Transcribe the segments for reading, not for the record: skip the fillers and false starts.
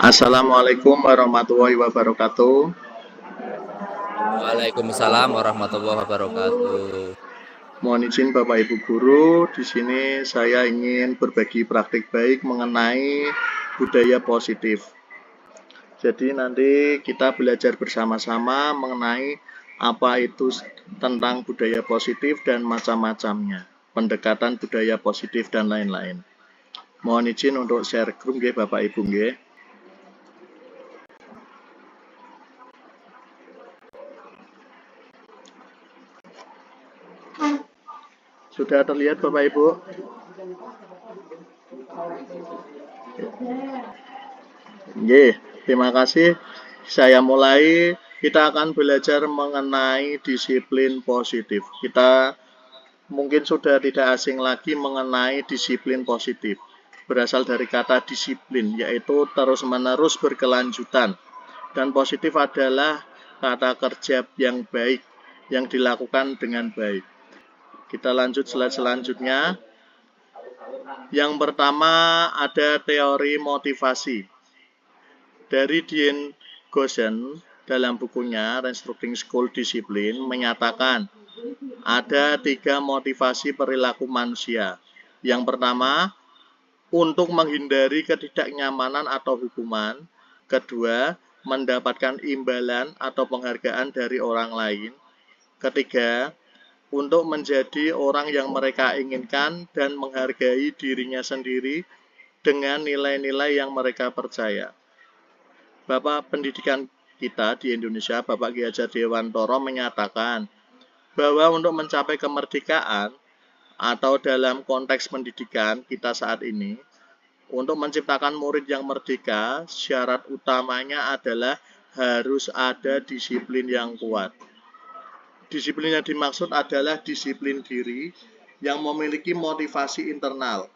Assalamualaikum warahmatullahi wabarakatuh. Waalaikumsalam warahmatullahi wabarakatuh. Mohon izin Bapak Ibu Guru, di sini saya ingin berbagi praktik baik mengenai budaya positif. Jadi nanti kita belajar bersama-sama mengenai apa itu tentang budaya positif dan macam-macamnya, pendekatan budaya positif dan lain-lain. Mohon izin untuk share group nggih Bapak Ibu nggih. Sudah terlihat Bapak Ibu? Nggih, terima kasih. Saya mulai, kita akan belajar mengenai disiplin positif. Kita mungkin sudah tidak asing lagi mengenai disiplin positif. Berasal dari kata disiplin, yaitu terus-menerus berkelanjutan. Dan positif adalah kata kerja yang baik, yang dilakukan dengan baik. Kita lanjut slide selanjutnya. Yang pertama ada teori motivasi. Dari Dean Goosen dalam bukunya Restructuring School Discipline menyatakan ada 3 motivasi perilaku manusia. Yang pertama, untuk menghindari ketidaknyamanan atau hukuman. Kedua, mendapatkan imbalan atau penghargaan dari orang lain. Ketiga, untuk menjadi orang yang mereka inginkan dan menghargai dirinya sendiri dengan nilai-nilai yang mereka percaya. Bapak pendidikan kita di Indonesia, Bapak Ki Hajar Dewantoro menyatakan bahwa untuk mencapai kemerdekaan atau dalam konteks pendidikan kita saat ini, untuk menciptakan murid yang merdeka, syarat utamanya adalah harus ada disiplin yang kuat. Disiplin yang dimaksud adalah disiplin diri yang memiliki motivasi internal.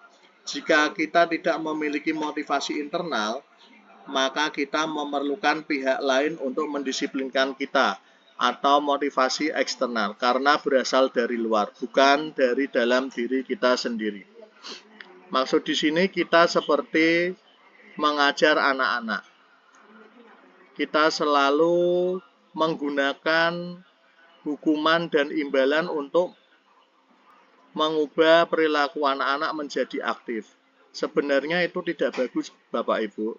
Jika kita tidak memiliki motivasi internal, maka kita memerlukan pihak lain untuk mendisiplinkan kita atau motivasi eksternal karena berasal dari luar, bukan dari dalam diri kita sendiri. Maksud di sini kita seperti mengajar anak-anak. Kita selalu menggunakan hukuman dan imbalan untuk mengubah perilaku anak-anak menjadi aktif. Sebenarnya itu tidak bagus, Bapak Ibu.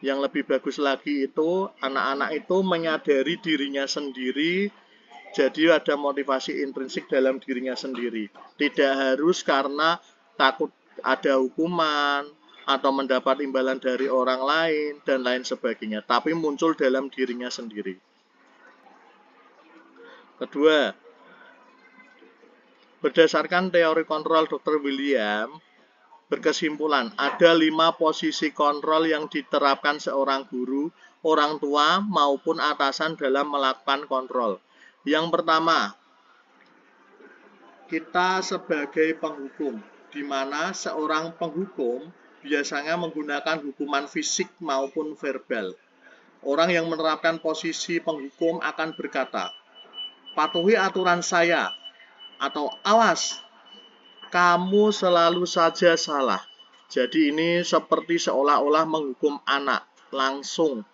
Yang lebih bagus lagi itu anak-anak itu menyadari dirinya sendiri, jadi ada motivasi intrinsik dalam dirinya sendiri. Tidak harus karena takut ada hukuman atau mendapat imbalan dari orang lain dan lain sebagainya, tapi muncul dalam dirinya sendiri. Kedua, berdasarkan teori kontrol Dr. William, berkesimpulan, ada 5 posisi kontrol yang diterapkan seorang guru, orang tua, maupun atasan dalam melakukan kontrol. Yang pertama, kita sebagai penghukum, di mana seorang penghukum biasanya menggunakan hukuman fisik maupun verbal. Orang yang menerapkan posisi penghukum akan berkata, patuhi aturan saya, atau awas, kamu selalu saja salah. Jadi ini seperti seolah-olah menghukum anak langsung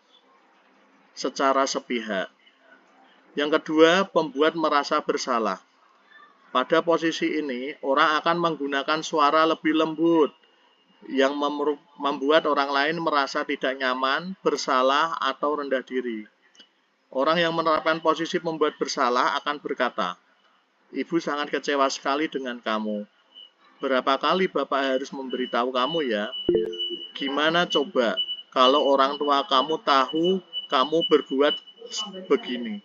secara sepihak. Yang kedua, pembuat merasa bersalah. Pada posisi ini, orang akan menggunakan suara lebih lembut yang membuat orang lain merasa tidak nyaman, bersalah, atau rendah diri. Orang yang menerapkan posisi pembuat bersalah akan berkata, Ibu sangat kecewa sekali dengan kamu. Berapa kali Bapak harus memberitahu kamu ya? Gimana coba kalau orang tua kamu tahu kamu berbuat begini?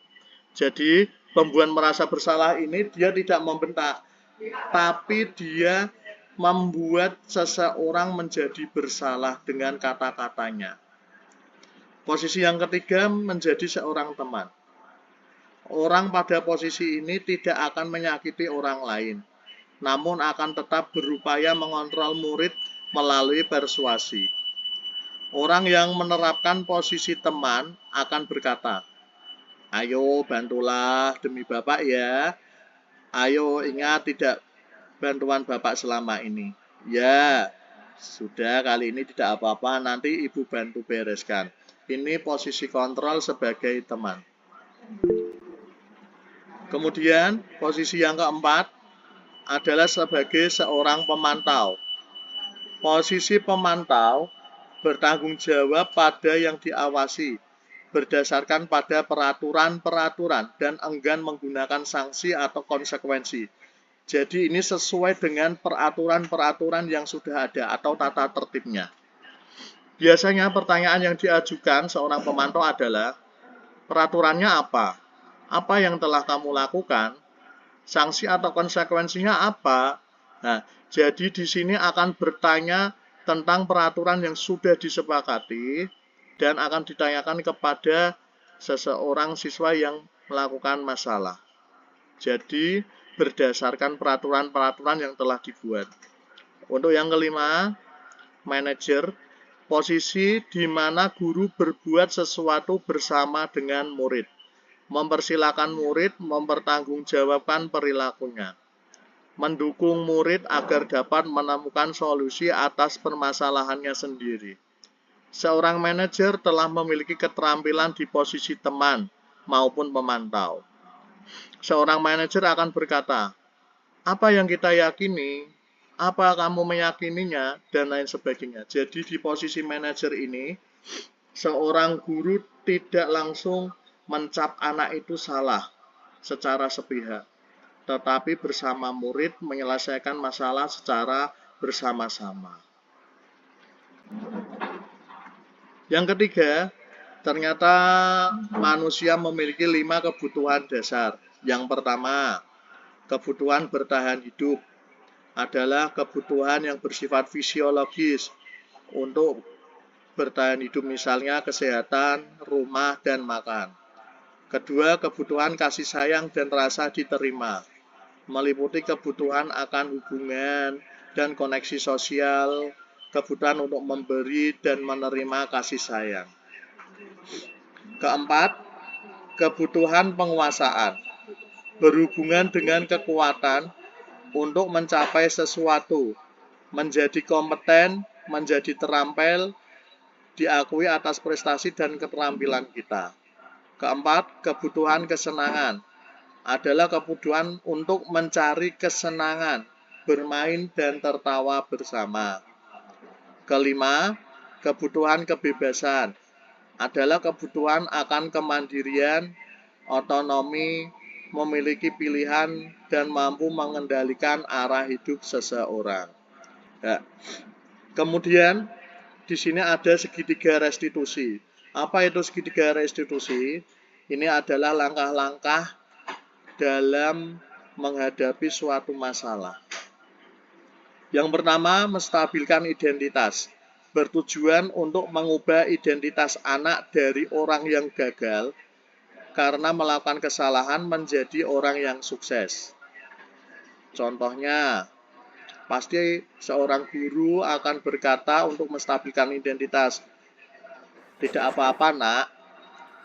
Jadi pembuat merasa bersalah ini dia tidak membentak, tapi dia membuat seseorang menjadi bersalah dengan kata-katanya. Posisi yang ketiga menjadi seorang teman. Orang pada posisi ini tidak akan menyakiti orang lain, namun akan tetap berupaya mengontrol murid melalui persuasi. Orang yang menerapkan posisi teman akan berkata, ayo bantulah demi Bapak ya. Ayo ingat tidak bantuan Bapak selama ini. Ya, Sudah, kali ini tidak apa-apa, nanti Ibu bantu bereskan. Ini posisi kontrol sebagai teman. Kemudian, posisi yang keempat adalah sebagai seorang pemantau. Posisi pemantau bertanggung jawab pada yang diawasi, berdasarkan pada peraturan-peraturan dan enggan menggunakan sanksi atau konsekuensi. Jadi ini sesuai dengan peraturan-peraturan yang sudah ada atau tata tertibnya. Biasanya pertanyaan yang diajukan seorang pemantau adalah, peraturannya apa? Apa yang telah kamu lakukan? Sanksi atau konsekuensinya apa? Nah, jadi di sini akan bertanya tentang peraturan yang sudah disepakati dan akan ditanyakan kepada seseorang siswa yang melakukan masalah. Jadi, berdasarkan peraturan-peraturan yang telah dibuat. Untuk yang kelima, manajer, posisi di mana guru berbuat sesuatu bersama dengan murid. Mempersilakan murid mempertanggungjawabkan perilakunya. Mendukung murid agar dapat menemukan solusi atas permasalahannya sendiri. Seorang manajer telah memiliki keterampilan di posisi teman maupun pemantau. Seorang manajer akan berkata, apa yang kita yakini, apa kamu meyakininya, dan lain sebagainya. Jadi di posisi manajer ini, seorang guru tidak langsung mencap anak itu salah secara sepihak, tetapi bersama murid menyelesaikan masalah secara bersama-sama. Yang ketiga, ternyata manusia memiliki 5 kebutuhan dasar. Yang pertama, kebutuhan bertahan hidup adalah kebutuhan yang bersifat fisiologis untuk bertahan hidup, misalnya kesehatan, rumah, dan makan. Kedua, kebutuhan kasih sayang dan rasa diterima, meliputi kebutuhan akan hubungan dan koneksi sosial, kebutuhan untuk memberi dan menerima kasih sayang. Keempat, kebutuhan penguasaan, berhubungan dengan kekuatan untuk mencapai sesuatu, menjadi kompeten, menjadi terampil, diakui atas prestasi dan keterampilan kita. Keempat, kebutuhan kesenangan adalah kebutuhan untuk mencari kesenangan, bermain dan tertawa bersama. Kelima, kebutuhan kebebasan adalah kebutuhan akan kemandirian, otonomi, memiliki pilihan, dan mampu mengendalikan arah hidup seseorang. Ya. Kemudian, di sini ada segitiga restitusi. Apa itu segitiga restitusi? Ini adalah langkah-langkah dalam menghadapi suatu masalah. Yang pertama, menstabilkan identitas. Bertujuan untuk mengubah identitas anak dari orang yang gagal karena melakukan kesalahan menjadi orang yang sukses. Contohnya, pasti seorang guru akan berkata untuk menstabilkan identitas, tidak apa-apa nak,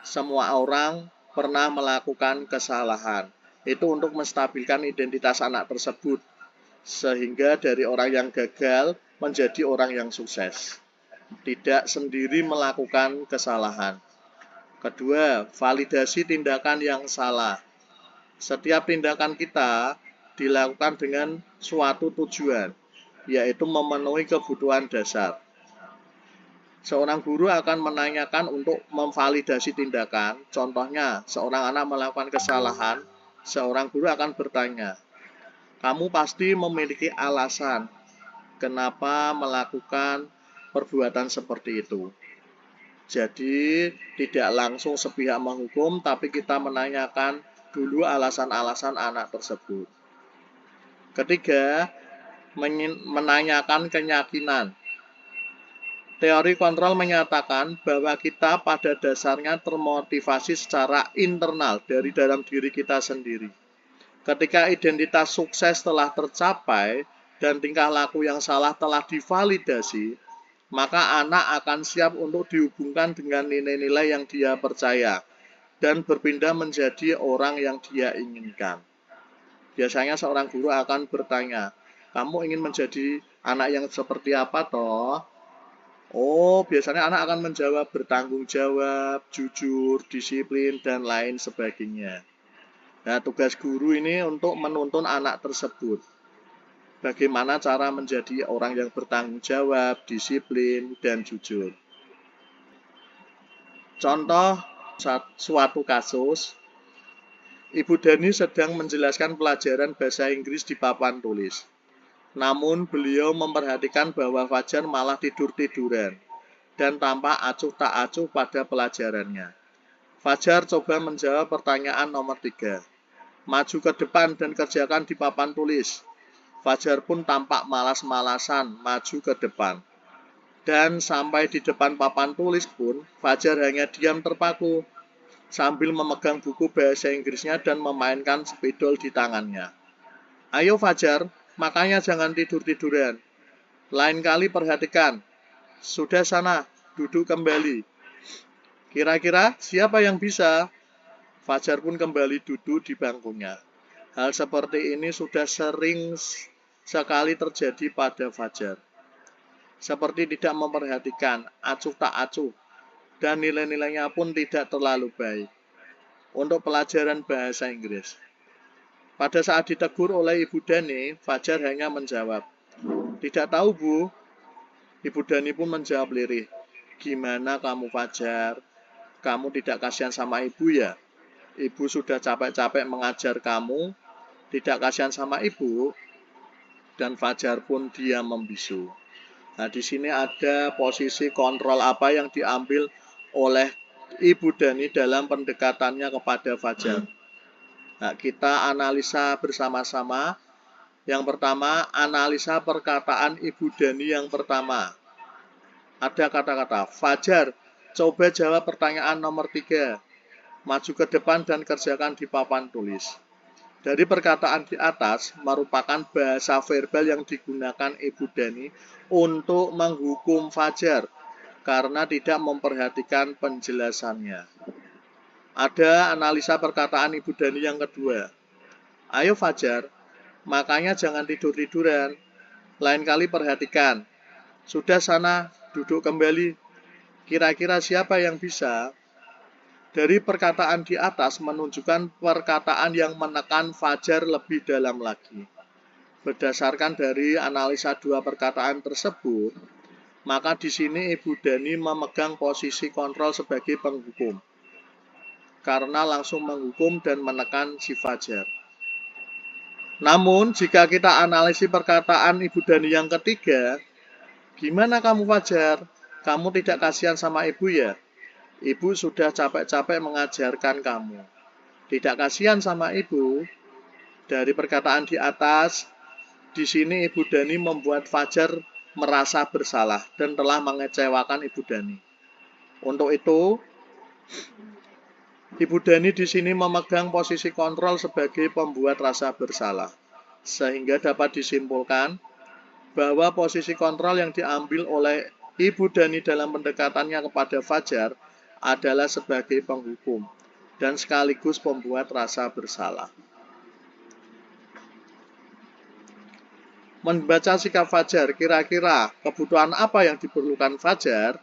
semua orang pernah melakukan kesalahan. Itu untuk menstabilkan identitas anak tersebut, sehingga dari orang yang gagal menjadi orang yang sukses. Tidak sendiri melakukan kesalahan. Kedua, validasi tindakan yang salah. Setiap tindakan kita dilakukan dengan suatu tujuan, yaitu memenuhi kebutuhan dasar. Seorang guru akan menanyakan untuk memvalidasi tindakan. Contohnya, seorang anak melakukan kesalahan, seorang guru akan bertanya, kamu pasti memiliki alasan kenapa melakukan perbuatan seperti itu. Jadi, tidak langsung sepihak menghukum, tapi kita menanyakan dulu alasan-alasan anak tersebut. Ketiga, menanyakan keyakinan. Teori kontrol menyatakan bahwa kita pada dasarnya termotivasi secara internal dari dalam diri kita sendiri. Ketika identitas sukses telah tercapai dan tingkah laku yang salah telah divalidasi, maka anak akan siap untuk dihubungkan dengan nilai-nilai yang dia percaya dan berpindah menjadi orang yang dia inginkan. Biasanya seorang guru akan bertanya, Kamu ingin menjadi anak yang seperti apa toh? Oh, biasanya anak akan menjawab bertanggung jawab, jujur, disiplin, dan lain sebagainya. Nah, tugas guru ini untuk menuntun anak tersebut. Bagaimana cara menjadi orang yang bertanggung jawab, disiplin, dan jujur. Contoh suatu kasus, Ibu Dani sedang menjelaskan pelajaran bahasa Inggris di papan tulis. Namun beliau memperhatikan bahwa Fajar malah tidur-tiduran dan tampak acuh tak acuh pada pelajarannya. Fajar coba menjawab pertanyaan nomor 3. Maju ke depan dan kerjakan di papan tulis. Fajar pun tampak malas-malasan maju ke depan. Dan sampai di depan papan tulis pun, Fajar hanya diam terpaku sambil memegang buku bahasa Inggrisnya dan memainkan spidol di tangannya. Ayo Fajar, makanya jangan tidur-tiduran. Lain kali perhatikan. Sudah sana, duduk kembali. Kira-kira siapa yang bisa? Fajar pun kembali duduk di bangkunya. Hal seperti ini sudah sering sekali terjadi pada Fajar. Seperti tidak memperhatikan, acuh tak acuh, dan nilai-nilainya pun tidak terlalu baik untuk pelajaran bahasa Inggris. Pada saat ditegur oleh Ibu Dani, Fajar hanya menjawab, "Tidak tahu, Bu." Ibu Dani pun menjawab lirih, "Gimana kamu Fajar? Kamu tidak kasihan sama ibu ya? Ibu sudah capek-capek mengajar kamu, tidak kasihan sama ibu." Dan Fajar pun diam membisu. Nah, di sini ada posisi kontrol apa yang diambil oleh Ibu Dani dalam pendekatannya kepada Fajar. Nah, kita analisa bersama-sama. Yang pertama, analisa perkataan Ibu Dani yang pertama. Ada kata-kata, Fajar, coba jawab pertanyaan nomor 3. Maju ke depan dan kerjakan di papan tulis. Dari perkataan di atas merupakan bahasa verbal yang digunakan Ibu Dani untuk menghukum Fajar karena tidak memperhatikan penjelasannya. Ada analisa perkataan Ibu Dani yang kedua. Ayo Fajar, makanya jangan tidur-tiduran. Lain kali perhatikan. Sudah sana, duduk kembali. Kira-kira siapa yang bisa? Dari perkataan di atas menunjukkan perkataan yang menekan Fajar lebih dalam lagi. Berdasarkan dari analisa dua perkataan tersebut, maka di sini Ibu Dani memegang posisi kontrol sebagai penghukum, karena langsung menghukum dan menekan si Fajar. Namun, jika kita analisis perkataan Ibu Dani yang ketiga, gimana kamu Fajar? Kamu tidak kasihan sama ibu ya? Ibu sudah capek-capek mengajarkan kamu. Tidak kasihan sama ibu. Dari perkataan di atas, di sini Ibu Dani membuat Fajar merasa bersalah dan telah mengecewakan Ibu Dani. Untuk itu, Ibu Dani di sini memegang posisi kontrol sebagai pembuat rasa bersalah, sehingga dapat disimpulkan bahwa posisi kontrol yang diambil oleh Ibu Dani dalam pendekatannya kepada Fajar adalah sebagai penghukum dan sekaligus pembuat rasa bersalah. Membaca sikap Fajar, kira-kira kebutuhan apa yang diperlukan Fajar?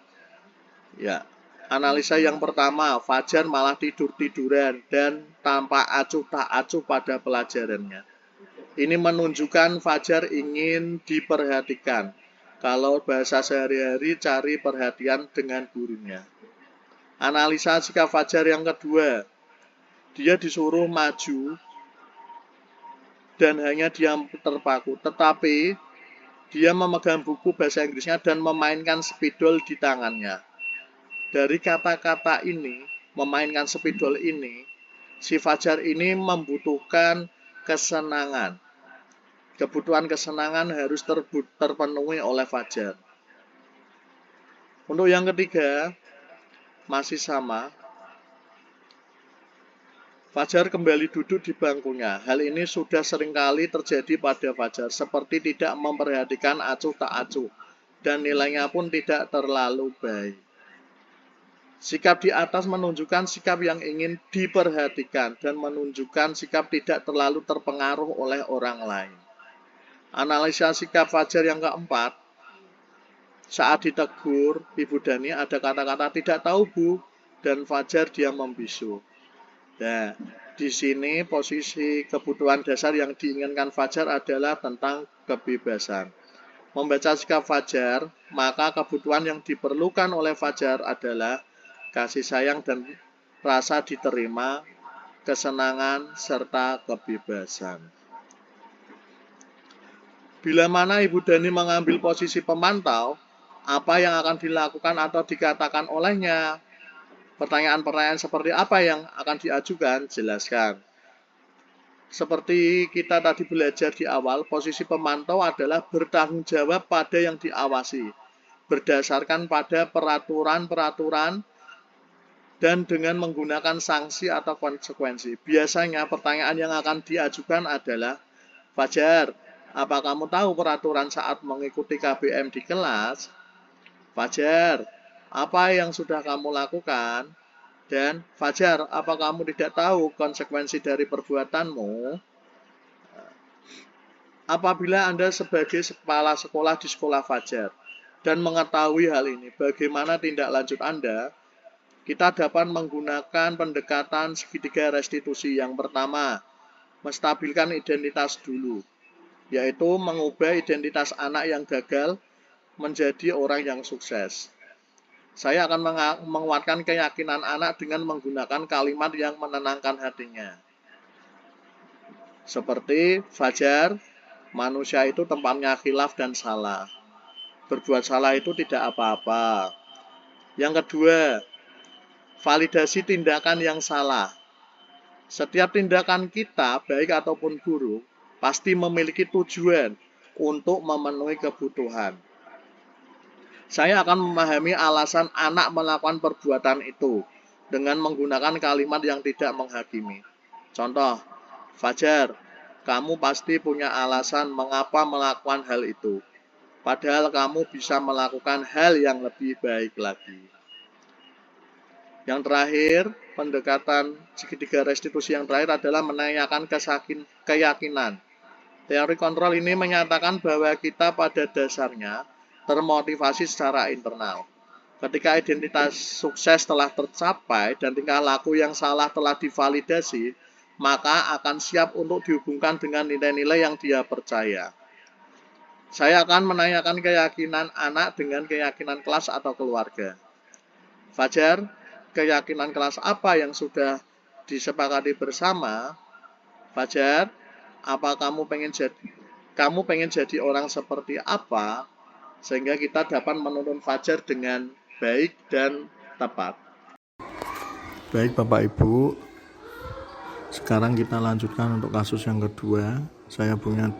Ya, analisa yang pertama, Fajar malah tidur-tiduran dan tampak acuh tak acuh pada pelajarannya. Ini menunjukkan Fajar ingin diperhatikan. Kalau bahasa sehari-hari, cari perhatian dengan gurunya. Analisa sikap Fajar yang kedua, dia disuruh maju dan hanya diam terpaku, tetapi dia memegang buku bahasa Inggrisnya dan memainkan spidol di tangannya. Dari kata-kata ini, memainkan spidol ini, si Fajar ini membutuhkan kesenangan. Kebutuhan kesenangan harus terpenuhi oleh Fajar. Untuk yang ketiga, masih sama, Fajar kembali duduk di bangkunya. Hal ini sudah seringkali terjadi pada Fajar, seperti tidak memperhatikan acuh tak acuh, dan nilainya pun tidak terlalu baik. Sikap di atas menunjukkan sikap yang ingin diperhatikan dan menunjukkan sikap tidak terlalu terpengaruh oleh orang lain. Analisa sikap Fajar yang keempat, saat ditegur Ibu Dani ada kata-kata tidak tahu Bu, dan Fajar diam membisu. Nah, di sini posisi kebutuhan dasar yang diinginkan Fajar adalah tentang kebebasan. Membaca sikap Fajar, maka kebutuhan yang diperlukan oleh Fajar adalah kasih sayang dan rasa diterima, kesenangan, serta kebebasan. Bila mana Ibu Dani mengambil posisi pemantau, apa yang akan dilakukan atau dikatakan olehnya? Pertanyaan-pertanyaan seperti apa yang akan diajukan? Jelaskan. Seperti kita tadi belajar di awal, posisi pemantau adalah bertanggung jawab pada yang diawasi, berdasarkan pada peraturan-peraturan dan dengan menggunakan sanksi atau konsekuensi. Biasanya pertanyaan yang akan diajukan adalah, Fajar, apa kamu tahu peraturan saat mengikuti KBM di kelas? Fajar, apa yang sudah kamu lakukan? Dan Fajar, apa kamu tidak tahu konsekuensi dari perbuatanmu? Apabila Anda sebagai kepala sekolah di sekolah Fajar dan mengetahui hal ini, bagaimana tindak lanjut Anda? Kita dapat menggunakan pendekatan segitiga restitusi. Yang pertama, menstabilkan identitas dulu, yaitu mengubah identitas anak yang gagal menjadi orang yang sukses. Saya akan menguatkan keyakinan anak dengan menggunakan kalimat yang menenangkan hatinya. Seperti, Fajar, manusia itu tempatnya khilaf dan salah. Berbuat salah itu tidak apa-apa. Yang kedua, validasi tindakan yang salah. Setiap tindakan kita, baik ataupun buruk, pasti memiliki tujuan untuk memenuhi kebutuhan. Saya akan memahami alasan anak melakukan perbuatan itu dengan menggunakan kalimat yang tidak menghakimi. Contoh, Fajar, kamu pasti punya alasan mengapa melakukan hal itu, padahal kamu bisa melakukan hal yang lebih baik lagi. Yang terakhir, pendekatan segitiga restitusi yang terakhir adalah menanyakan keyakinan. Teori kontrol ini menyatakan bahwa kita pada dasarnya termotivasi secara internal. Ketika identitas sukses telah tercapai dan tingkah laku yang salah telah divalidasi, maka akan siap untuk dihubungkan dengan nilai-nilai yang dia percaya. Saya akan menanyakan keyakinan anak dengan keyakinan kelas atau keluarga. Fajar, keyakinan kelas apa yang sudah disepakati bersama? Fajar, apa kamu pengen jadi orang seperti apa? Sehingga kita dapat menuntun Fajar dengan baik dan tepat. Baik Bapak Ibu, sekarang kita lanjutkan untuk kasus yang kedua. Saya punya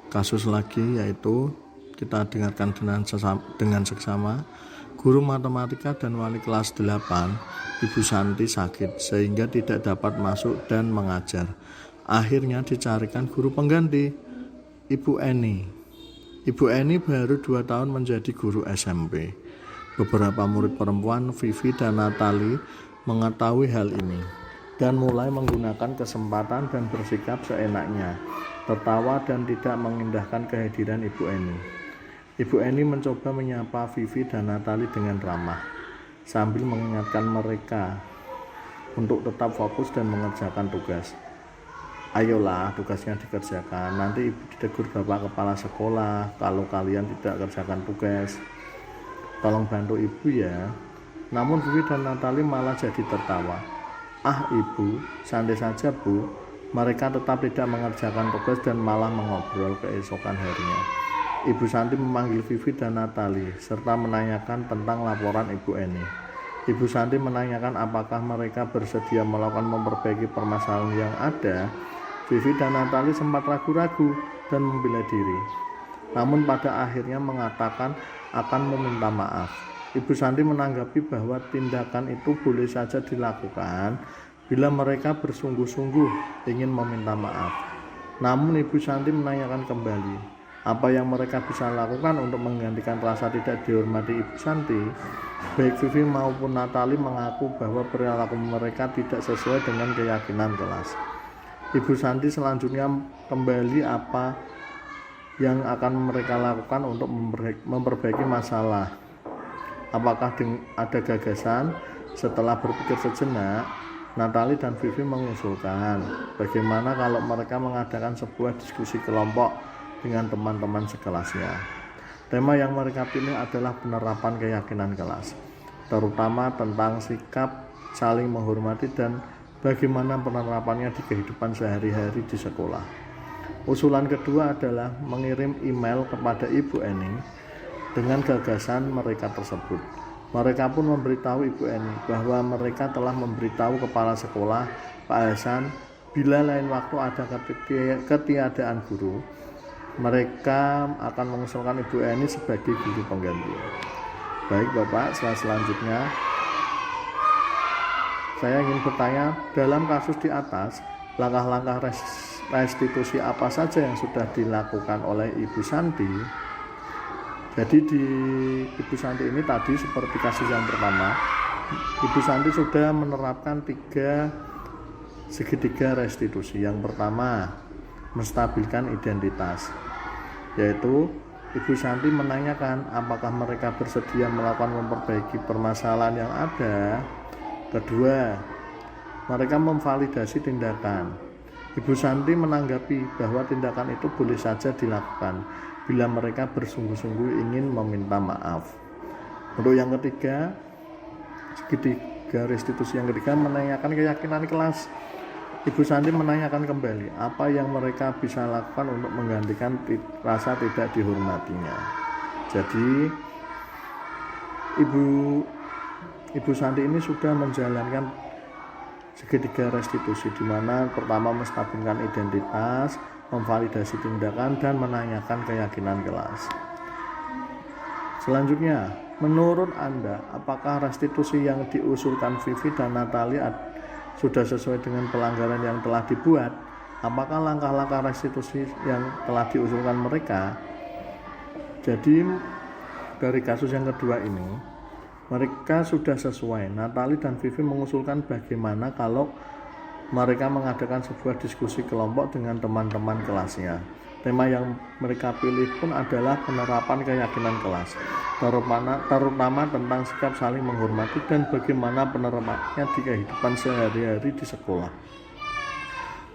kasus lagi, yaitu kita dengarkan dengan seksama. Guru matematika dan wali kelas 8, Ibu Santi sakit sehingga tidak dapat masuk dan mengajar. Akhirnya dicarikan guru pengganti, Ibu Eni. Ibu Eni baru 2 tahun menjadi guru SMP. Beberapa murid perempuan, Vivi dan Natali, mengetahui hal ini dan mulai menggunakan kesempatan dan bersikap seenaknya, tertawa dan tidak mengindahkan kehadiran Ibu Eni. Ibu Eni mencoba menyapa Vivi dan Natali dengan ramah, sambil mengingatkan mereka untuk tetap fokus dan mengerjakan tugas. Ayolah, tugasnya dikerjakan. Nanti ibu ditegur bapak kepala sekolah kalau kalian tidak kerjakan tugas. Tolong bantu ibu ya. Namun Vivi dan Natali malah jadi tertawa. Ah ibu, santai saja bu. Mereka tetap tidak mengerjakan tugas dan malah mengobrol keesokan harinya. Ibu Santi memanggil Vivi dan Natali serta menanyakan tentang laporan Ibu Eni. Ibu Santi menanyakan apakah mereka bersedia melakukan memperbaiki permasalahan yang ada. Vivi dan Natali sempat ragu-ragu dan membela diri, namun pada akhirnya mengatakan akan meminta maaf. Ibu Santi menanggapi bahwa tindakan itu boleh saja dilakukan bila mereka bersungguh-sungguh ingin meminta maaf. Namun Ibu Santi menanyakan kembali, apa yang mereka bisa lakukan untuk menggantikan rasa tidak dihormati Ibu Santi. Baik Vivi maupun Natali mengaku bahwa perilaku mereka tidak sesuai dengan keyakinan kelas. Ibu Santi selanjutnya kembali apa yang akan mereka lakukan untuk memperbaiki masalah. Apakah ada gagasan? Setelah berpikir sejenak, Natalie dan Vivi mengusulkan bagaimana kalau mereka mengadakan sebuah diskusi kelompok dengan teman-teman sekelasnya. Tema yang mereka pilih adalah penerapan keyakinan kelas, terutama tentang sikap saling menghormati dan bagaimana penerapannya di kehidupan sehari-hari di sekolah. Usulan kedua adalah mengirim email kepada Ibu Eni dengan gagasan mereka tersebut. Mereka pun memberitahu Ibu Eni bahwa mereka telah memberitahu kepala sekolah, Pak Hasan, bila lain waktu ada ketiadaan guru, mereka akan mengusulkan Ibu Eni sebagai guru pengganti. Baik Bapak, selanjutnya saya ingin bertanya, dalam kasus di atas, langkah-langkah restitusi apa saja yang sudah dilakukan oleh Ibu Santi? Jadi di Ibu Santi ini tadi seperti kasus yang pertama, Ibu Santi sudah menerapkan 3 segitiga restitusi. Yang pertama, menstabilkan identitas, yaitu Ibu Santi menanyakan apakah mereka bersedia melakukan memperbaiki permasalahan yang ada. Kedua, mereka memvalidasi tindakan. Ibu Santi menanggapi bahwa tindakan itu boleh saja dilakukan bila mereka bersungguh-sungguh ingin meminta maaf. Untuk yang ketiga, segitiga restitusi yang ketiga, menanyakan keyakinan kelas. Ibu Santi menanyakan kembali apa yang mereka bisa lakukan untuk menggantikan rasa tidak dihormatinya. Jadi Ibu Santi ini sudah menjalankan segitiga restitusi, di mana pertama menstabilkan identitas, memvalidasi tindakan, dan menanyakan keyakinan kelas. Selanjutnya, menurut Anda, apakah restitusi yang diusulkan Vivi dan Natalie sudah sesuai dengan pelanggaran yang telah dibuat? Apakah langkah-langkah restitusi yang telah diusulkan mereka? Jadi, dari kasus yang kedua ini, mereka sudah sesuai. Natalie dan Vivi mengusulkan bagaimana kalau mereka mengadakan sebuah diskusi kelompok dengan teman-teman kelasnya. Tema yang mereka pilih pun adalah penerapan keyakinan kelas, terutama tentang sikap saling menghormati dan bagaimana penerapannya di kehidupan sehari-hari di sekolah.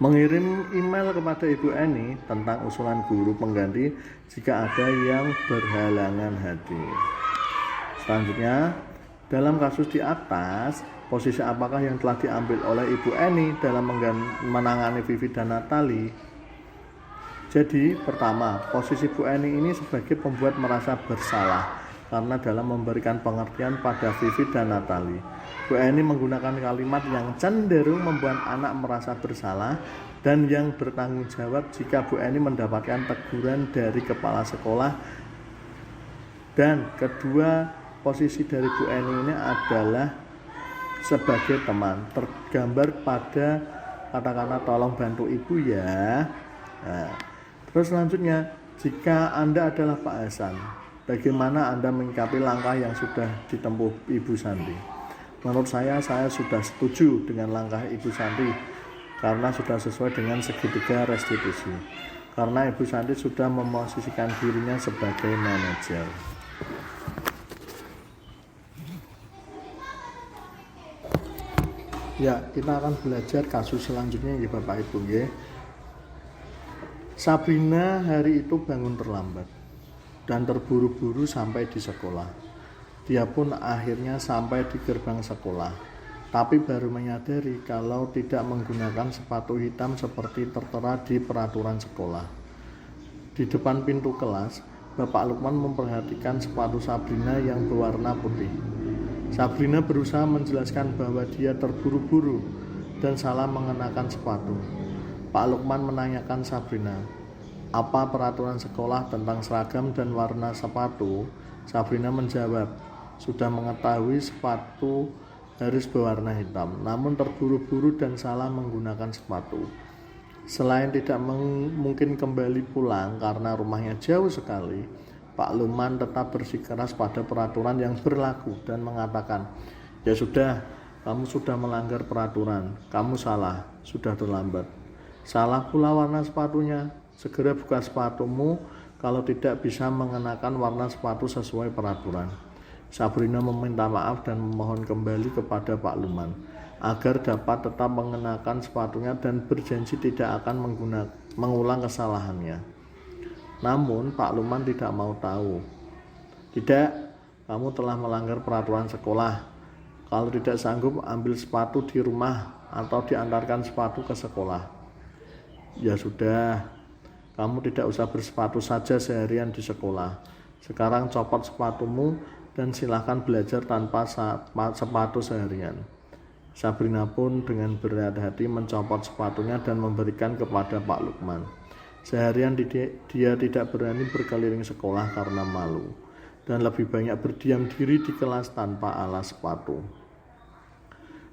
Mengirim email kepada Ibu Eni tentang usulan guru pengganti jika ada yang berhalangan hadir. Selanjutnya, dalam kasus di atas, posisi apakah yang telah diambil oleh Ibu Eni dalam menangani Vivi dan Natalie? Jadi, pertama, posisi Bu Eni ini sebagai pembuat merasa bersalah karena dalam memberikan pengertian pada Vivi dan Natalie. Bu Eni menggunakan kalimat yang cenderung membuat anak merasa bersalah dan yang bertanggung jawab jika Bu Eni mendapatkan teguran dari kepala sekolah. Dan kedua, posisi dari Bu Eni ini adalah sebagai teman, tergambar pada kata-kata tolong bantu ibu ya. Nah, terus selanjutnya, jika Anda adalah Pak Hasan, bagaimana Anda menyikapi langkah yang sudah ditempuh Ibu Santi? Menurut saya sudah setuju dengan langkah Ibu Santi karena sudah sesuai dengan segitiga restitusi. Karena Ibu Santi sudah memosisikan dirinya sebagai manajer. Ya, kita akan belajar kasus selanjutnya ya Bapak Ibu ya. Sabrina hari itu bangun terlambat dan terburu-buru sampai di sekolah. Dia pun akhirnya sampai di gerbang sekolah, tapi baru menyadari kalau tidak menggunakan sepatu hitam seperti tertera di peraturan sekolah. Di depan pintu kelas, Bapak Lukman memperhatikan sepatu Sabrina yang berwarna putih. Sabrina berusaha menjelaskan bahwa dia terburu-buru dan salah mengenakan sepatu. Pak Lukman menanyakan Sabrina, apa peraturan sekolah tentang seragam dan warna sepatu? Sabrina menjawab, sudah mengetahui sepatu harus berwarna hitam, namun terburu-buru dan salah menggunakan sepatu. Selain tidak mungkin kembali pulang karena rumahnya jauh sekali, Pak Lukman tetap bersikeras pada peraturan yang berlaku dan mengatakan, ya sudah, kamu sudah melanggar peraturan, kamu salah, sudah terlambat. Salah pula warna sepatunya, segera buka sepatumu, kalau tidak bisa mengenakan warna sepatu sesuai peraturan. Sabrina meminta maaf dan memohon kembali kepada Pak Luman agar dapat tetap mengenakan sepatunya dan berjanji tidak akan mengulang kesalahannya. Namun Pak Luman tidak mau tahu. Tidak, kamu telah melanggar peraturan sekolah. Kalau tidak sanggup, ambil sepatu di rumah atau diantarkan sepatu ke sekolah. Ya sudah, kamu tidak usah bersepatu saja seharian di sekolah. Sekarang copot sepatumu dan silahkan belajar tanpa sepatu seharian. Sabrina pun dengan berat hati mencopot sepatunya dan memberikan kepada Pak Lukman. Seharian dia tidak berani berkeliling sekolah karena malu, dan lebih banyak berdiam diri di kelas tanpa alas sepatu.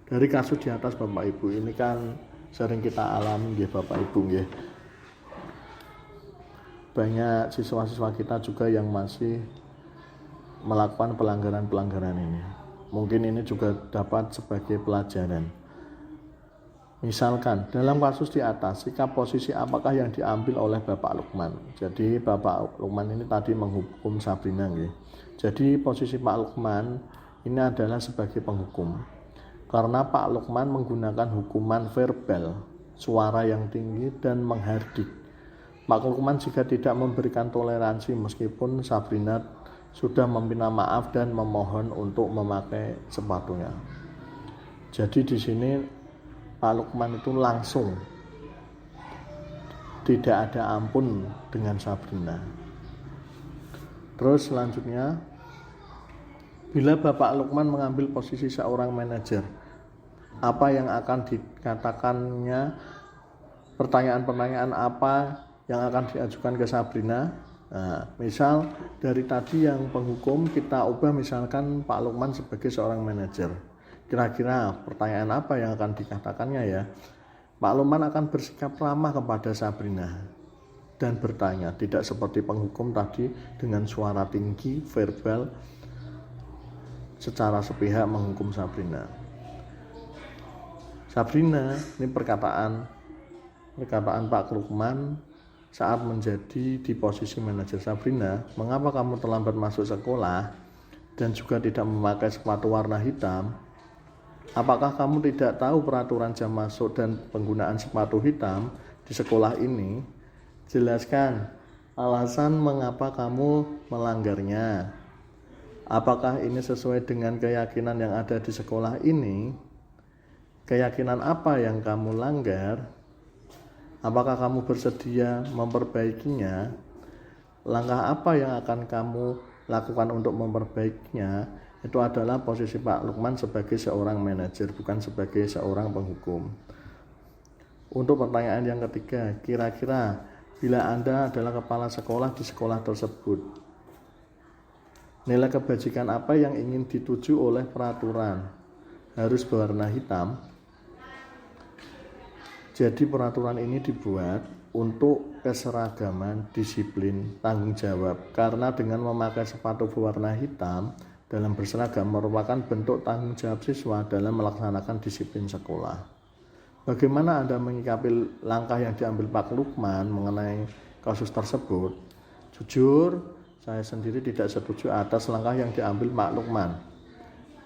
Dari kasus di atas Bapak Ibu, ini kan sering kita alami ya Bapak Ibu ya. Banyak siswa-siswa kita juga yang masih melakukan pelanggaran-pelanggaran ini. Mungkin ini juga dapat sebagai pelajaran. Misalkan dalam kasus di atas, sikap posisi apakah yang diambil oleh Bapak Lukman? Jadi Bapak Lukman ini tadi menghukum Sabrina ya. Jadi posisi Pak Lukman ini adalah sebagai penghukum. Karena Pak Lukman menggunakan hukuman verbal, suara yang tinggi dan menghardik. Pak Lukman jika tidak memberikan toleransi meskipun Sabrina sudah meminta maaf dan memohon untuk memakai sepatunya. Jadi di sini Pak Lukman itu langsung tidak ada ampun dengan Sabrina. Terus selanjutnya, bila Bapak Lukman mengambil posisi seorang manajer, apa yang akan dikatakannya, pertanyaan-pertanyaan apa yang akan diajukan ke Sabrina? Nah, misal dari tadi yang penghukum kita ubah misalkan Pak Lukman sebagai seorang manajer. Kira-kira pertanyaan apa yang akan dikatakannya ya? Pak Lukman akan bersikap ramah kepada Sabrina dan bertanya, tidak seperti penghukum tadi dengan suara tinggi, verbal, secara sepihak menghukum Sabrina. Sabrina, ini perkataan Pak Lukman saat menjadi di posisi manajer. Sabrina, mengapa kamu terlambat masuk sekolah dan juga tidak memakai sepatu warna hitam? Apakah kamu tidak tahu peraturan jam masuk dan penggunaan sepatu hitam di sekolah ini? Jelaskan alasan mengapa kamu melanggarnya. Apakah ini sesuai dengan keyakinan yang ada di sekolah ini? Keyakinan apa yang kamu langgar? Apakah kamu bersedia memperbaikinya? Langkah apa yang akan kamu lakukan untuk memperbaikinya? Itu adalah posisi Pak Lukman sebagai seorang manajer, bukan sebagai seorang penghukum. Untuk pertanyaan yang ketiga, kira-kira bila Anda adalah kepala sekolah di sekolah tersebut, nilai kebajikan apa yang ingin dituju oleh peraturan? Harus berwarna hitam? Jadi peraturan ini dibuat untuk keseragaman, disiplin, tanggung jawab. Karena dengan memakai sepatu berwarna hitam dalam berseragam merupakan bentuk tanggung jawab siswa dalam melaksanakan disiplin sekolah. Bagaimana Anda menyikapi langkah yang diambil Pak Lukman mengenai kasus tersebut? Jujur, saya sendiri tidak setuju atas langkah yang diambil Pak Lukman,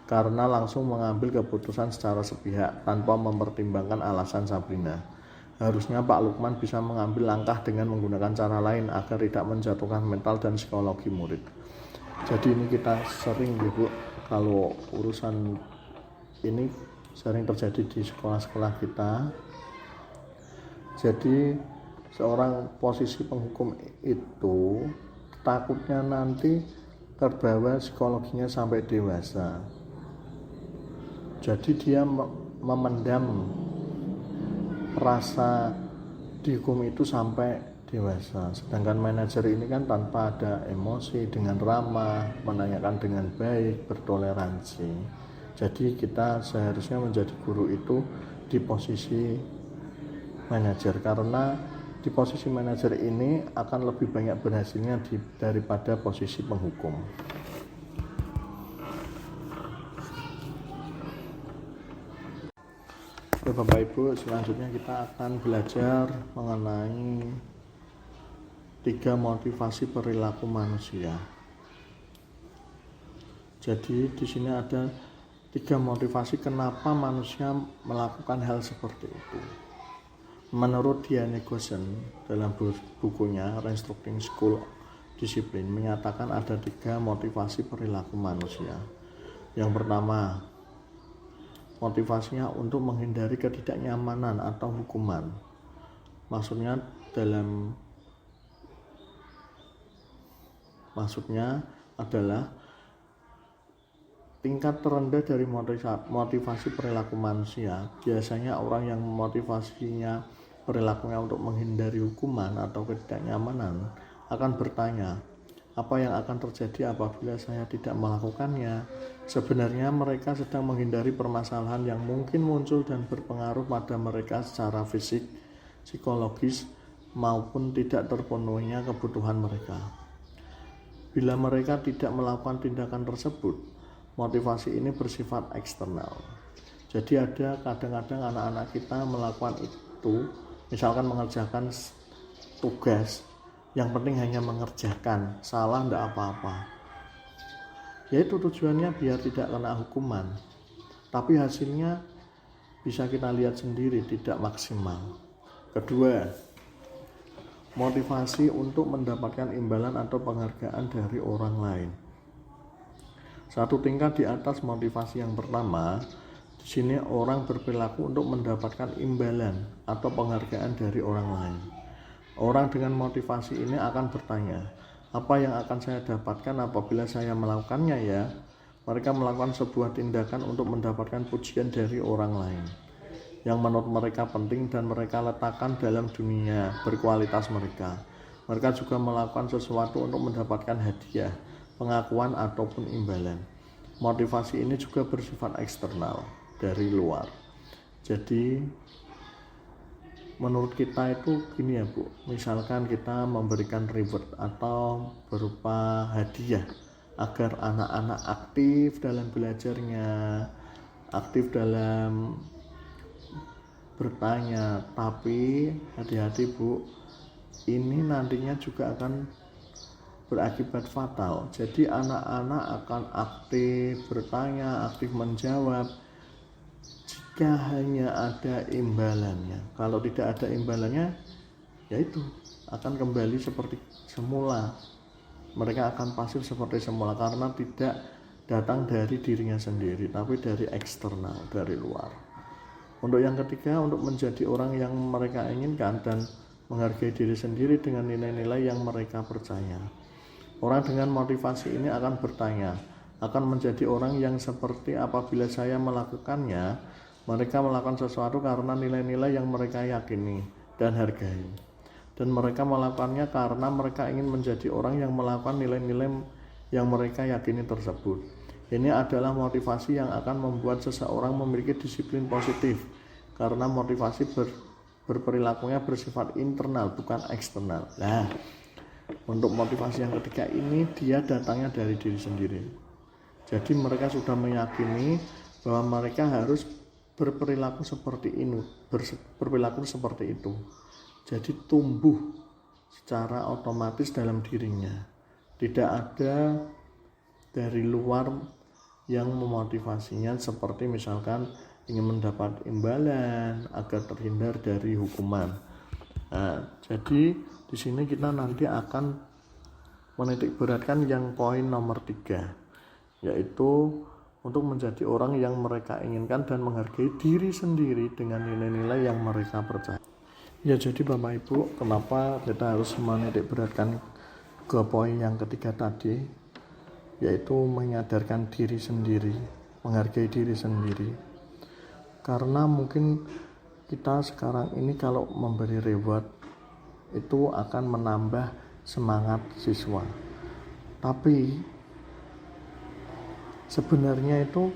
karena langsung mengambil keputusan secara sepihak tanpa mempertimbangkan alasan Sabrina. Harusnya Pak Lukman bisa mengambil langkah dengan menggunakan cara lain agar tidak menjatuhkan mental dan psikologi murid. Jadi ini kita sering Bu, kalau urusan ini sering terjadi di sekolah-sekolah kita. Jadi seorang posisi penghukum itu takutnya nanti terbawa psikologinya sampai dewasa. Jadi dia memendam rasa dihukum itu sampai dewasa. Sedangkan manajer ini kan tanpa ada emosi, dengan ramah, menanyakan dengan baik, bertoleransi. Jadi kita seharusnya menjadi guru itu di posisi manajer, karena di posisi manajer ini akan lebih banyak berhasilnya daripada posisi penghukum. Bapak Ibu, selanjutnya kita akan belajar mengenai 3 motivasi perilaku manusia. Jadi di sini ada 3 motivasi kenapa manusia melakukan hal seperti itu. Menurut Diane Gossen dalam bukunya Restructuring School Discipline menyatakan ada 3 motivasi perilaku manusia. Yang pertama, motivasinya untuk menghindari ketidaknyamanan atau hukuman. Maksudnya adalah tingkat terendah dari motivasi perilaku manusia. Biasanya orang yang motivasinya perilakunya untuk menghindari hukuman atau ketidaknyamanan akan bertanya, apa yang akan terjadi apabila saya tidak melakukannya? Sebenarnya mereka sedang menghindari permasalahan yang mungkin muncul dan berpengaruh pada mereka secara fisik, psikologis, maupun tidak terpenuhinya kebutuhan mereka. Bila mereka tidak melakukan tindakan tersebut, motivasi ini bersifat eksternal. Jadi ada kadang-kadang anak-anak kita melakukan itu, misalkan mengerjakan tugas, yang penting hanya mengerjakan, salah tidak apa-apa. Yaitu tujuannya biar tidak kena hukuman. Tapi hasilnya bisa kita lihat sendiri tidak maksimal. Kedua, motivasi untuk mendapatkan imbalan atau penghargaan dari orang lain. Satu tingkat di atas motivasi yang pertama, di sini orang berperilaku untuk mendapatkan imbalan atau penghargaan dari orang lain. Orang dengan motivasi ini akan bertanya, apa yang akan saya dapatkan apabila saya melakukannya ya? Mereka melakukan sebuah tindakan untuk mendapatkan pujian dari orang lain yang menurut mereka penting dan mereka letakkan dalam dunia berkualitas mereka. Mereka juga melakukan sesuatu untuk mendapatkan hadiah, pengakuan ataupun imbalan. Motivasi ini juga bersifat eksternal, dari luar. Jadi menurut kita itu gini ya Bu, misalkan kita memberikan reward atau berupa hadiah agar anak-anak aktif dalam belajarnya, aktif dalam bertanya, tapi hati-hati Bu, ini nantinya juga akan berakibat fatal. Jadi anak-anak akan aktif bertanya, aktif menjawab jika hanya ada imbalannya. Kalau tidak ada imbalannya, yaitu akan kembali seperti semula. Mereka akan pasif seperti semula karena tidak datang dari dirinya sendiri, tapi dari eksternal, dari luar. Untuk yang ketiga, untuk menjadi orang yang mereka inginkan dan menghargai diri sendiri dengan nilai-nilai yang mereka percaya. Orang dengan motivasi ini akan bertanya, akan menjadi orang yang seperti apabila saya melakukannya. Mereka melakukan sesuatu karena nilai-nilai yang mereka yakini dan hargai. Dan mereka melakukannya karena mereka ingin menjadi orang yang melakukan nilai-nilai yang mereka yakini tersebut. Ini adalah motivasi yang akan membuat seseorang memiliki disiplin positif, karena motivasi berperilakunya bersifat internal bukan eksternal. Nah, untuk motivasi yang ketiga ini dia datangnya dari diri sendiri. Jadi mereka sudah meyakini bahwa mereka harus berperilaku seperti ini, berperilaku seperti itu. Jadi tumbuh secara otomatis dalam dirinya. Tidak ada dari luar yang memotivasinya seperti misalkan ingin mendapat imbalan agar terhindar dari hukuman. Nah, jadi di sini kita nanti akan menitik beratkan yang poin nomor 3, yaitu untuk menjadi orang yang mereka inginkan dan menghargai diri sendiri dengan nilai-nilai yang mereka percaya. Ya, jadi Bapak Ibu, kenapa kita harus menitik beratkan ke poin yang ketiga tadi, yaitu menyadarkan diri sendiri, menghargai diri sendiri. Karena mungkin kita sekarang ini kalau memberi reward itu akan menambah semangat siswa. Tapi sebenarnya itu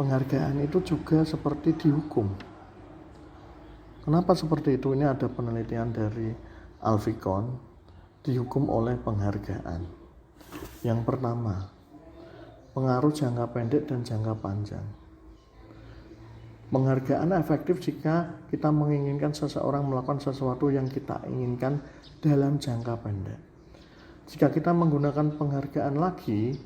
penghargaan itu juga seperti dihukum. Kenapa seperti itu? Ini ada penelitian dari Alficon, dihukum oleh penghargaan. Yang pertama, pengaruh jangka pendek dan jangka panjang. Penghargaan efektif jika kita menginginkan seseorang melakukan sesuatu yang kita inginkan dalam jangka pendek. Jika kita menggunakan penghargaan lagi,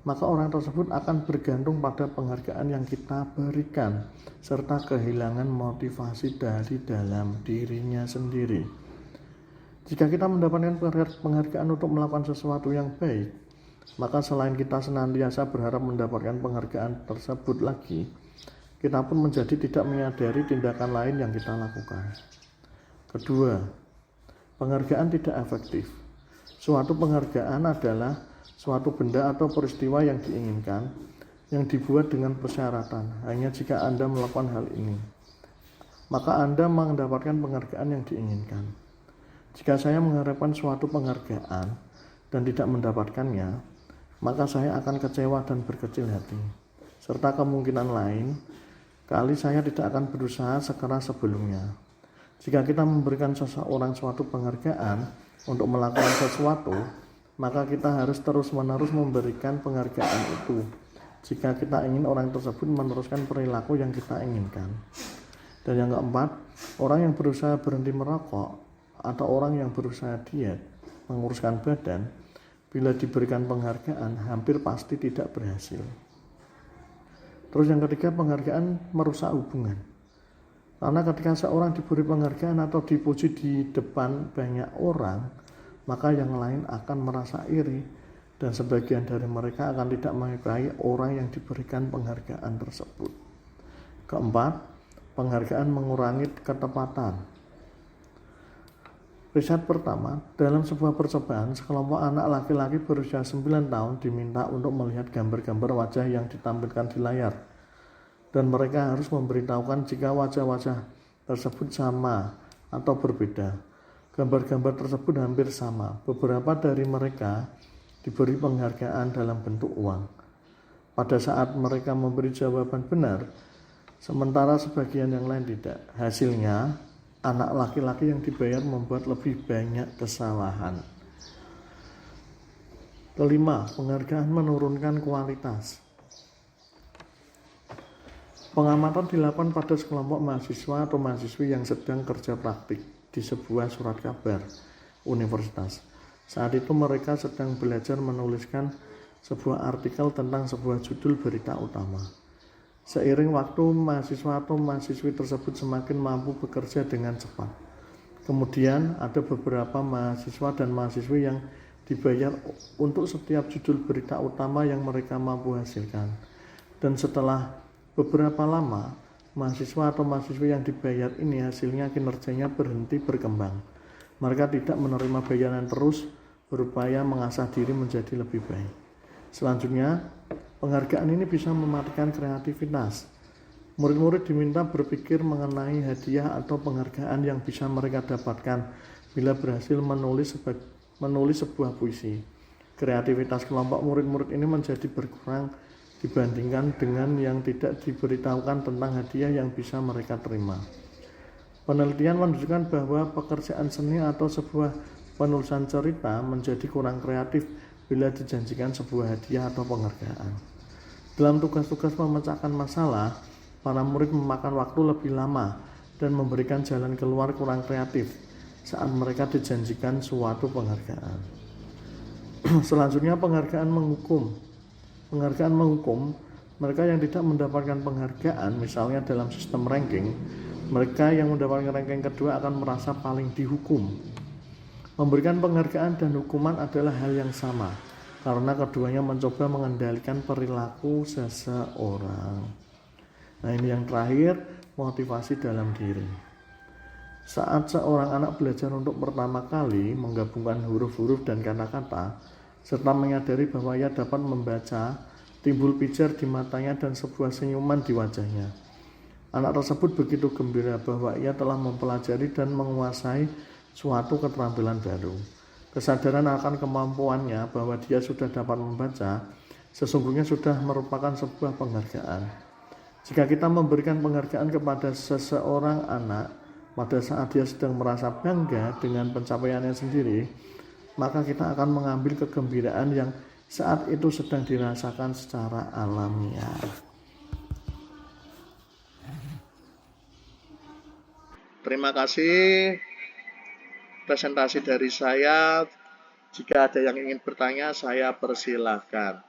maka orang tersebut akan bergantung pada penghargaan yang kita berikan, serta kehilangan motivasi dari dalam dirinya sendiri. Jika kita mendapatkan penghargaan untuk melakukan sesuatu yang baik, maka selain kita senantiasa berharap mendapatkan penghargaan tersebut lagi, kita pun menjadi tidak menyadari tindakan lain yang kita lakukan. Kedua, penghargaan tidak efektif. Suatu penghargaan adalah suatu benda atau peristiwa yang diinginkan, yang dibuat dengan persyaratan. Hanya jika Anda melakukan hal ini, maka Anda mendapatkan penghargaan yang diinginkan. Jika saya mengharapkan suatu penghargaan dan tidak mendapatkannya, maka saya akan kecewa dan berkecil hati. Serta kemungkinan lain kali saya tidak akan berusaha sekeras sebelumnya. Jika kita memberikan seseorang suatu penghargaan untuk melakukan sesuatu, maka kita harus terus-menerus memberikan penghargaan itu jika kita ingin orang tersebut meneruskan perilaku yang kita inginkan. Dan yang keempat, orang yang berusaha berhenti merokok atau orang yang berusaha diet, menguruskan badan, bila diberikan penghargaan hampir pasti tidak berhasil. Terus yang ketiga, penghargaan merusak hubungan. Karena ketika seorang diberi penghargaan atau dipuji di depan banyak orang, maka yang lain akan merasa iri dan sebagian dari mereka akan tidak menyukai orang yang diberikan penghargaan tersebut. Keempat, penghargaan mengurangi ketepatan. Riset pertama, dalam sebuah percobaan, sekelompok anak laki-laki berusia 9 tahun diminta untuk melihat gambar-gambar wajah yang ditampilkan di layar. Dan mereka harus memberitahukan jika wajah-wajah tersebut sama atau berbeda. Gambar-gambar tersebut hampir sama. Beberapa dari mereka diberi penghargaan dalam bentuk uang. Pada saat mereka memberi jawaban benar, sementara sebagian yang lain tidak. Hasilnya, anak laki-laki yang dibayar membuat lebih banyak kesalahan. Kelima, penghargaan menurunkan kualitas. Pengamatan dilakukan pada sekelompok mahasiswa atau mahasiswi yang sedang kerja praktik di sebuah surat kabar universitas. Saat itu mereka sedang belajar menuliskan sebuah artikel tentang sebuah judul berita utama. Seiring waktu, mahasiswa atau mahasiswi tersebut semakin mampu bekerja dengan cepat. Kemudian ada beberapa mahasiswa dan mahasiswi yang dibayar untuk setiap judul berita utama yang mereka mampu hasilkan. Dan setelah beberapa lama, mahasiswa atau mahasiswi yang dibayar ini hasilnya kinerjanya berhenti berkembang. Mereka tidak menerima bayaran terus, berupaya mengasah diri menjadi lebih baik. Selanjutnya, penghargaan ini bisa mematikan kreativitas. Murid-murid diminta berpikir mengenai hadiah atau penghargaan yang bisa mereka dapatkan bila berhasil menulis sebuah puisi. Kreativitas kelompok murid-murid ini menjadi berkurang dibandingkan dengan yang tidak diberitahukan tentang hadiah yang bisa mereka terima. Penelitian menunjukkan bahwa pekerjaan seni atau sebuah penulisan cerita menjadi kurang kreatif bila dijanjikan sebuah hadiah atau penghargaan. Dalam tugas-tugas memecahkan masalah, para murid memakan waktu lebih lama dan memberikan jalan keluar kurang kreatif saat mereka dijanjikan suatu penghargaan. Selanjutnya, penghargaan menghukum. Penghargaan menghukum mereka yang tidak mendapatkan penghargaan, misalnya dalam sistem ranking. Mereka yang mendapatkan ranking kedua akan merasa paling dihukum. Memberikan penghargaan dan hukuman adalah hal yang sama, karena keduanya mencoba mengendalikan perilaku seseorang. Nah, ini yang terakhir, motivasi dalam diri. Saat seorang anak belajar untuk pertama kali menggabungkan huruf-huruf dan kata-kata, serta menyadari bahwa ia dapat membaca, timbul pijar di matanya dan sebuah senyuman di wajahnya. Anak tersebut begitu gembira bahwa ia telah mempelajari dan menguasai suatu keterampilan baru. Kesadaran akan kemampuannya bahwa dia sudah dapat membaca, sesungguhnya sudah merupakan sebuah penghargaan. Jika kita memberikan penghargaan kepada seseorang anak pada saat dia sedang merasa bangga dengan pencapaiannya sendiri, maka kita akan mengambil kegembiraan yang saat itu sedang dirasakan secara alamiah. Terima kasih presentasi dari saya. Jika ada yang ingin bertanya, saya persilahkan.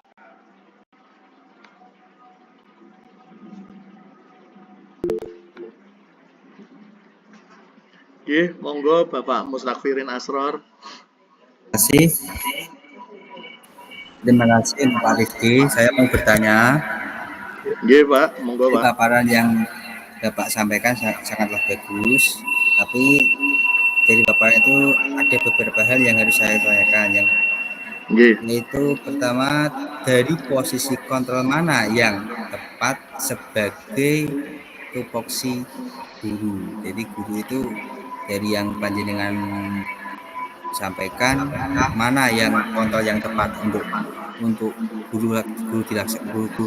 Oke, monggo Bapak Mustakfirin Asror. Terima kasih Pak Rifki. Saya mau bertanya. Oke Pak, monggo Pak. Paparan yang Bapak sampaikan sangatlah bagus, tapi dari Bapak itu ada beberapa hal yang harus saya tanyakan. Yaitu pertama, dari posisi kontrol mana yang tepat sebagai tupoksi guru. Jadi guru itu dari yang panjenengan sampaikan, mana yang kontrol yang tepat untuk guru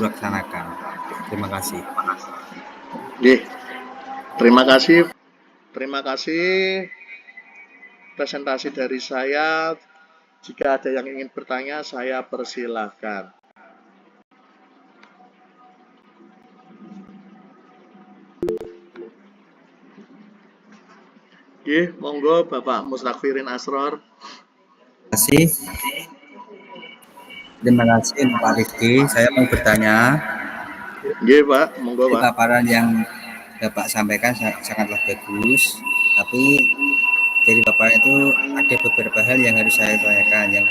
laksanakan. Terima kasih. Terima kasih presentasi dari saya. Jika ada yang ingin bertanya, saya persilahkan. Oke, monggo Bapak Mustakfirin Asror. Terima kasih Pak Rifki. Saya mau bertanya. Oke Pak, monggo Pak. Paparan yang Bapak sampaikan sangatlah bagus, tapi dari Bapak itu ada beberapa hal yang harus saya tanyakan.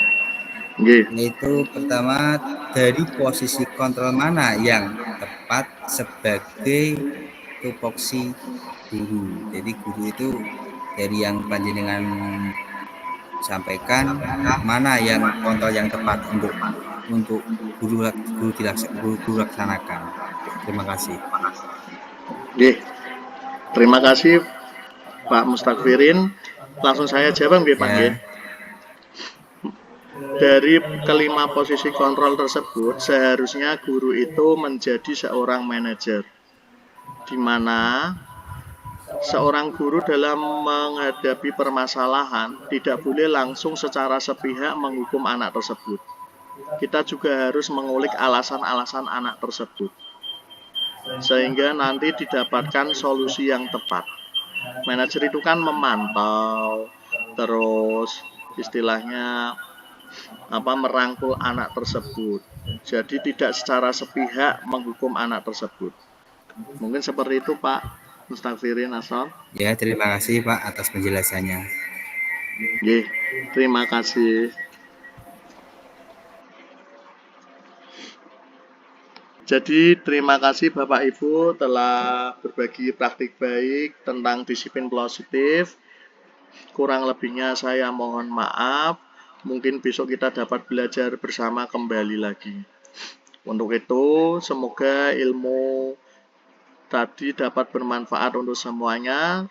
Yaitu pertama, dari posisi kontrol mana yang tepat sebagai tupoksi guru. Jadi guru itu dari yang panjenengan sampaikan, mana yang kontrol yang tepat untuk guru laksanakan. Terima kasih. Terima kasih Pak Mustakfirin. Langsung saya jawab Pak. Dari kelima posisi kontrol tersebut, seharusnya guru itu menjadi seorang manajer, di mana seorang guru dalam menghadapi permasalahan tidak boleh langsung secara sepihak menghukum anak tersebut. Kita juga harus mengulik alasan-alasan anak tersebut, sehingga nanti didapatkan solusi yang tepat. Manajer itu kan memantau, terus istilahnya merangkul anak tersebut. Jadi tidak secara sepihak menghukum anak tersebut. Mungkin seperti itu Pak Mustakfirin Asror. Ya, terima kasih Pak atas penjelasannya. Terima kasih. Jadi terima kasih Bapak Ibu telah berbagi praktik baik tentang disiplin positif. Kurang lebihnya saya mohon maaf. Mungkin besok kita dapat belajar bersama kembali lagi. Untuk itu, semoga ilmu tadi dapat bermanfaat untuk semuanya.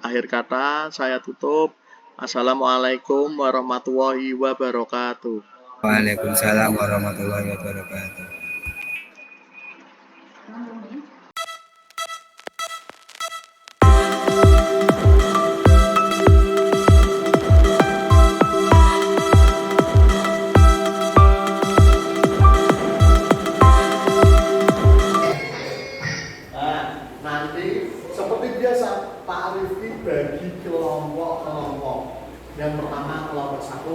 Akhir kata, saya tutup. Assalamualaikum warahmatullahi wabarakatuh. Waalaikumsalam warahmatullahi wabarakatuh. Yang pertama kelompok 1,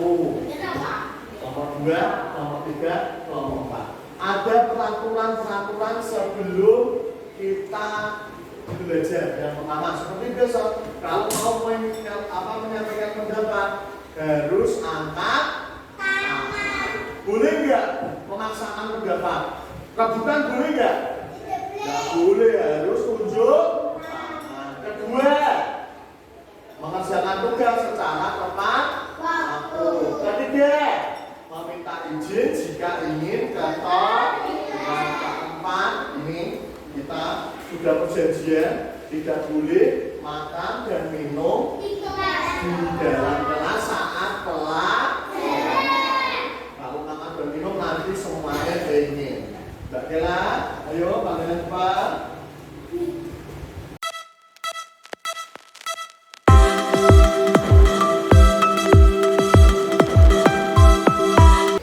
kelompok 2, kelompok 3, kelompok 4. Ada peraturan-peraturan sebelum kita belajar. Yang pertama seperti biasa, kalau mau menyampaikan pendapat harus angkat tangan. Boleh nggak memaksakan pendapat? Rebutan boleh nggak? Nggak boleh, harus tunjuk tangan. Kedua, mengerjakan tugas secara tepat waktu. Ketiga, meminta izin jika ingin ketok. Yang keempat, ini kita sudah perjanjian tidak boleh makan dan minum di dalam kelas saat pelajaran. Kalau makan dan minum nanti semuanya ingin. Mbak Kela, ayo panggilin Pak.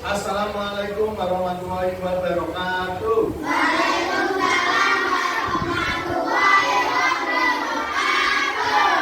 Assalamualaikum warahmatullahi wabarakatuh. Waalaikumsalam warahmatullahi wabarakatuh.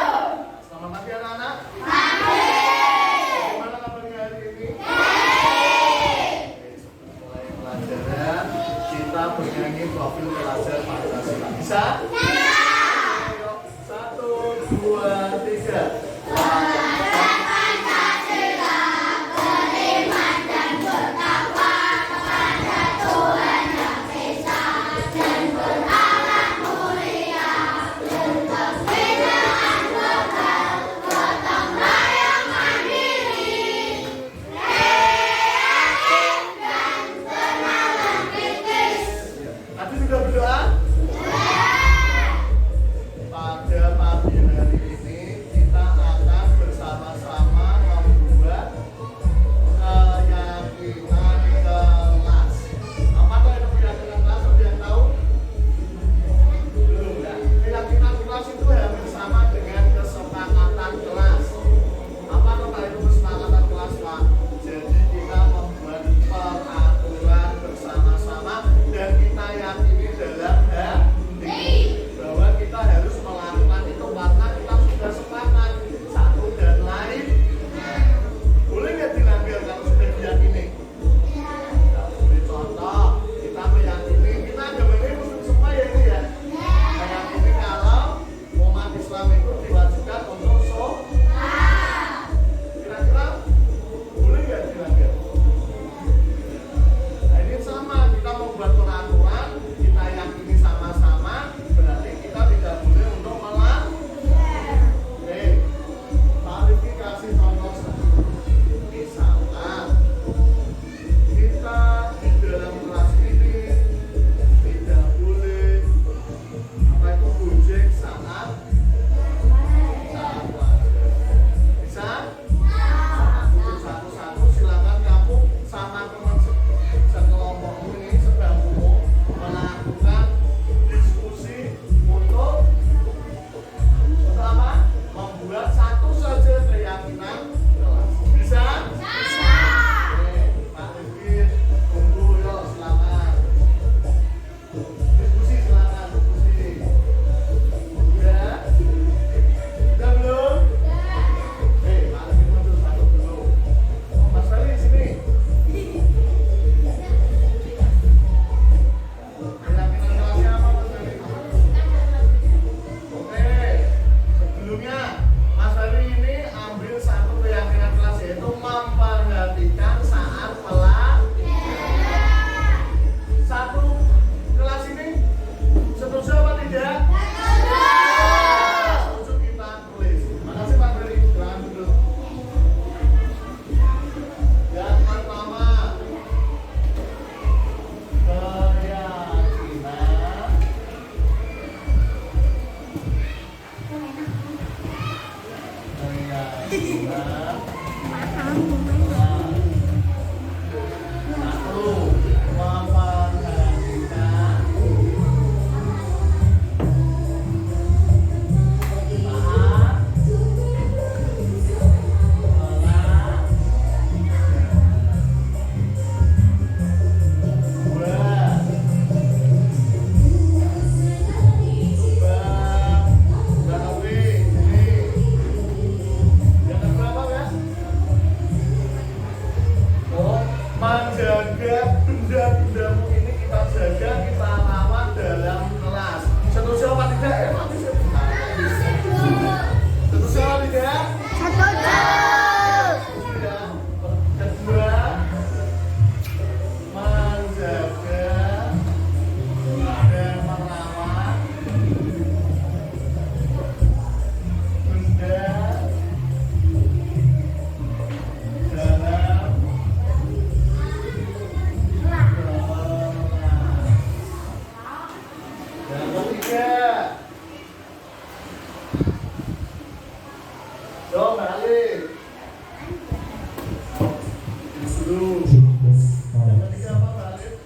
dulu. Yang ketiga apa, Mbak Alif?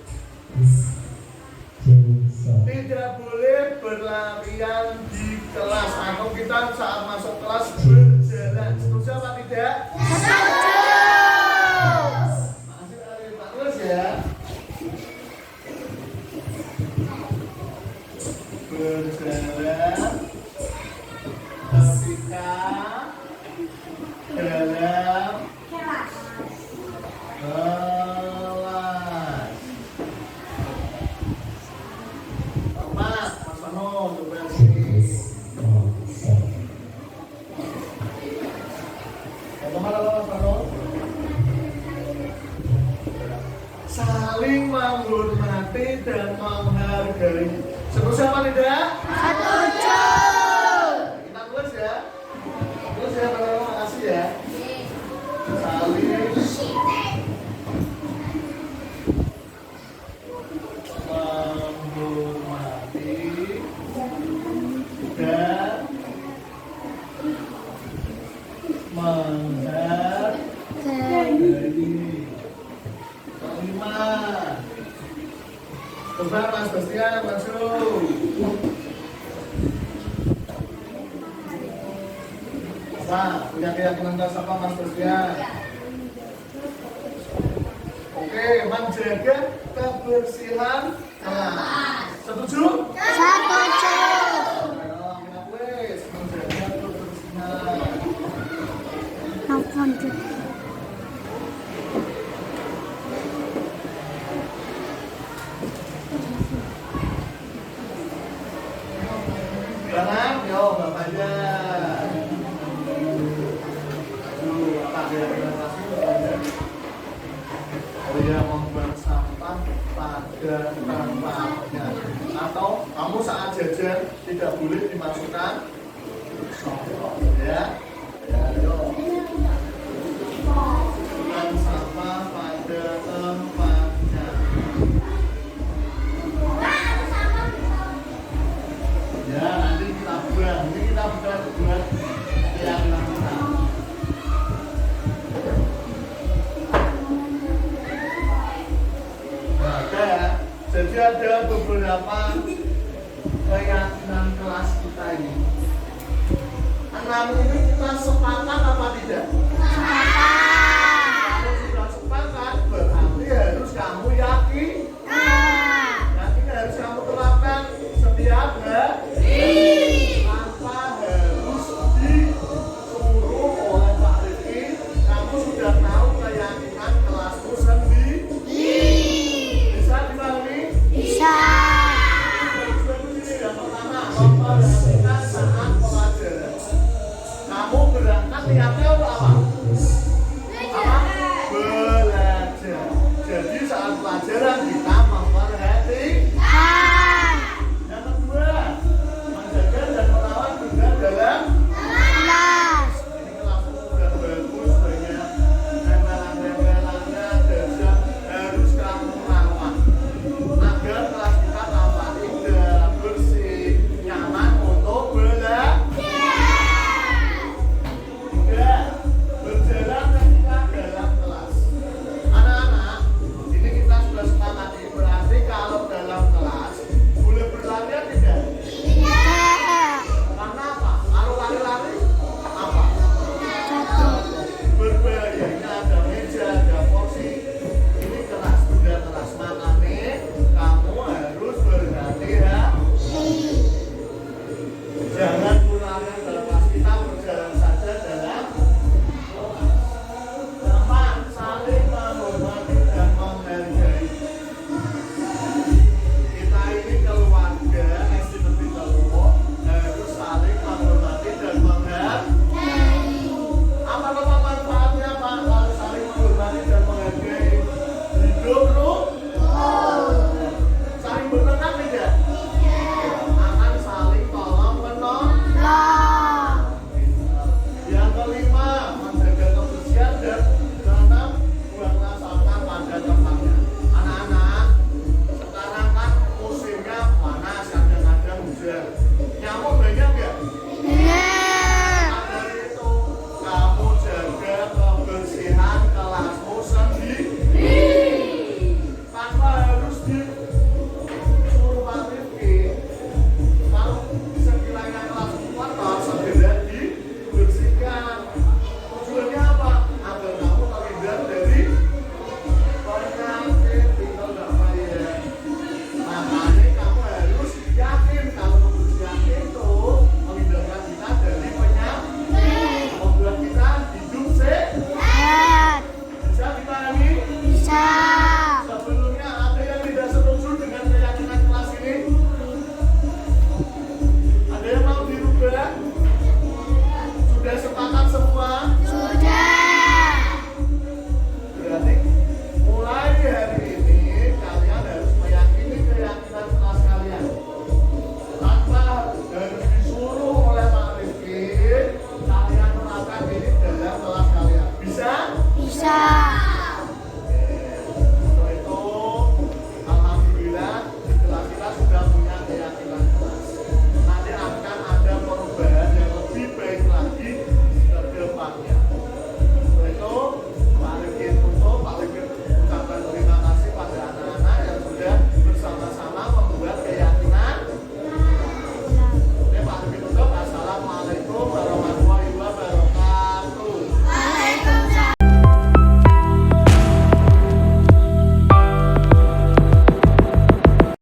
Tidak boleh berlarian di kelas atau kita saat masuk kelas berjalan. Setuju apa tidak? Masih Alif, terus ya. Berjalan ketika dalam kelas. Mas Mano, coba sini. Kemana Mas Mano? Saling menghormati dan menghargai. Setuju apa tidak? Setuju. Kita tulis ya. Tulis ya, teman-teman, makasih ya. Saling menghormati dan menghargai. Kelima. Coba Mas Bastian masuk. Apa? Punya keyakinan kelas apa Mas Bastian? Oke, menjaga kebersihan kelas. Setuju? Setuju. Kita tulis menjaga kebersihan. Jangan, yo Bapak aja. Apa dia presentasi Bapak? Oh ya, membuang sampah pada tempatnya. Atau kamu saat jajan tidak boleh dimasukkan ya. Ya, yo. Buang sampah pada tempatnya. Ya, nanti kita buang. Ini kita buat keyakinan kita. Nah, ada ya. Jadi ada beberapa keyakinan kelas kita ini. 6 ini kita sepakat apa tidak? Kalau sudah sepakat, berarti harus kamu yakin. Nanti harus kamu terapkan setiap hari. Tanpa harus disuruh oleh Pak Rifki, kamu sudah tahu keyakinan kelasmu sendiri. Bisa dipahami? Bisa. Yang pertama, memperhatikan saat pelajaran. Kamu berangkat niatnya